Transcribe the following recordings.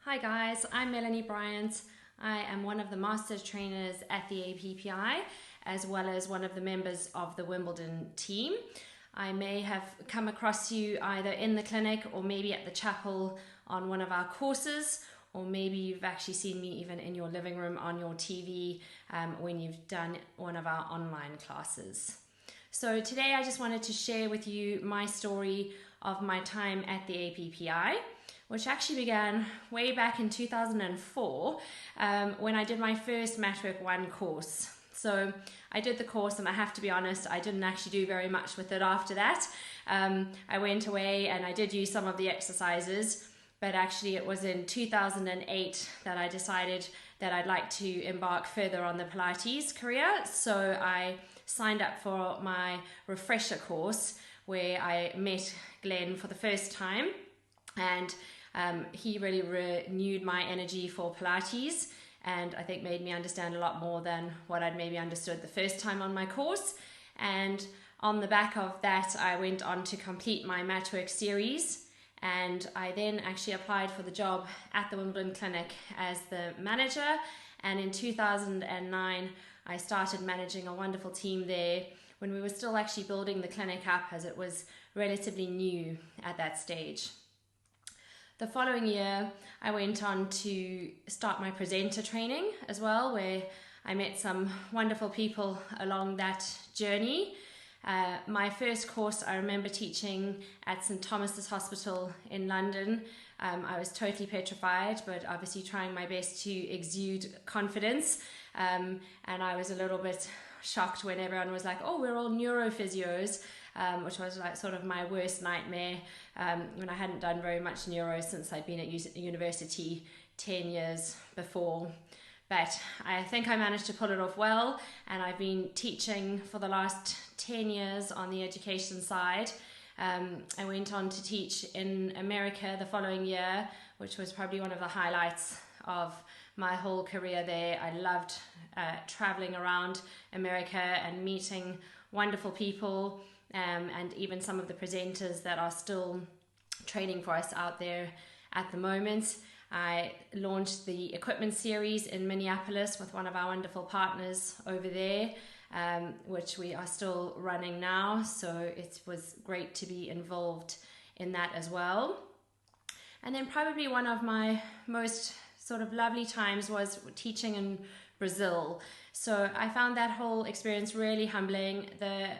Hi guys, I'm Melanie Bryant. I am one of the master trainers at the APPI, as well as one of the members of the Wimbledon team. I may have come across you either in the clinic or maybe at the chapel on one of our courses, or maybe you've actually seen me even in your living room on your TV when you've done one of our online classes. So today I just wanted to share with you my story of my time at the APPI, which actually began way back in 2004 when I did my first Matwork 1 course. So I did the course, and I have to be honest, I didn't actually do very much with it after that. I went away and I did use some of the exercises, but actually it was in 2008 that I decided that I'd like to embark further on the Pilates career. So I signed up for my refresher course where I met Glenn for the first time, and he really renewed my energy for Pilates, and I think made me understand a lot more than what I'd maybe understood the first time on my course. And on the back of that, I went on to complete my Matwork series, and I then actually applied for the job at the Wimbledon clinic as the manager. And in 2009, I started managing a wonderful team there when we were still actually building the clinic up, as it was relatively new at that stage. The following year, I went on to start my presenter training as well, where I met some wonderful people along that journey. My first course I remember teaching at St Thomas's Hospital in London. I was totally petrified, but obviously trying my best to exude confidence. And I was a little bit shocked when everyone was like, "Oh, we're all neurophysios," which was like sort of my worst nightmare when I hadn't done very much neuro since I'd been at university 10 years before. But I think I managed to pull it off well, and I've been teaching for the last 10 years on the education side. I went on to teach in America the following year, which was probably one of the highlights of my whole career there. I loved traveling around America and meeting wonderful people, and even some of the presenters that are still training for us out there at the moment. I launched the equipment series in Minneapolis with one of our wonderful partners over there, which we are still running now. So it was great to be involved in that as well. And then probably one of my most sort of lovely times was teaching in Brazil. So I found that whole experience really humbling. The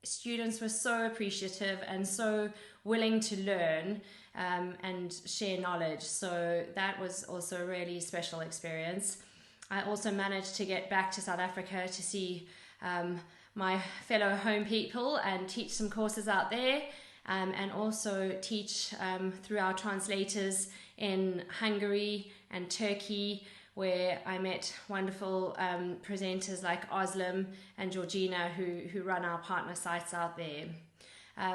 students were so appreciative and so willing to learn and share knowledge. So that was also a really special experience. I also managed to get back to South Africa to see my fellow home people and teach some courses out there, and also teach through our translators in Hungary and Turkey, where I met wonderful presenters like Oslam and Georgina who run our partner sites out there.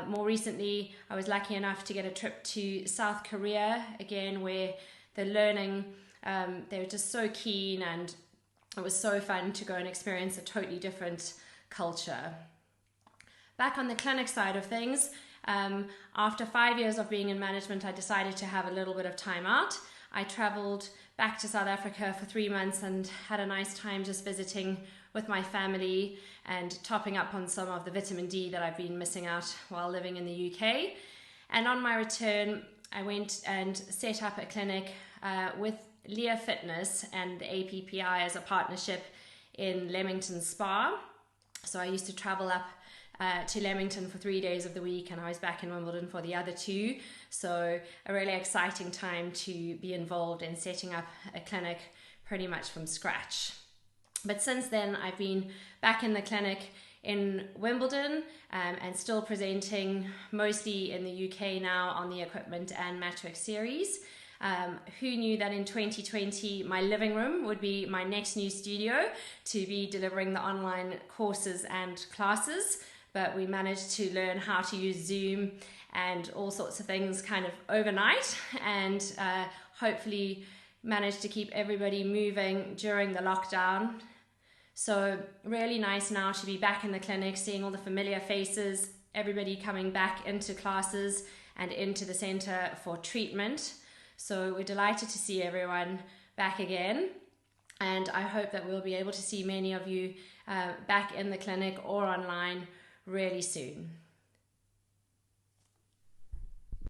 More recently, I was lucky enough to get a trip to South Korea, again, where the learning, they were just so keen, and it was so fun to go and experience a totally different culture. Back on the clinic side of things, after 5 years of being in management, I decided to have a little bit of time out. I traveled back to South Africa for 3 months and had a nice time just visiting with my family and topping up on some of the vitamin D that I've been missing out while living in the UK. And on my return, I went and set up a clinic with Leah Fitness and the APPI as a partnership in Leamington Spa. So I used to travel up to Leamington for 3 days of the week, and I was back in Wimbledon for the other 2. So a really exciting time to be involved in setting up a clinic pretty much from scratch. But since then, I've been back in the clinic in Wimbledon and still presenting mostly in the UK now on the equipment and Matwork series. Who knew that in 2020 my living room would be my next new studio to be delivering the online courses and classes? But we managed to learn how to use Zoom and all sorts of things kind of overnight, and hopefully managed to keep everybody moving during the lockdown. So really nice now to be back in the clinic, seeing all the familiar faces, everybody coming back into classes and into the center for treatment. So we're delighted to see everyone back again. And I hope that we'll be able to see many of you back in the clinic or online really soon.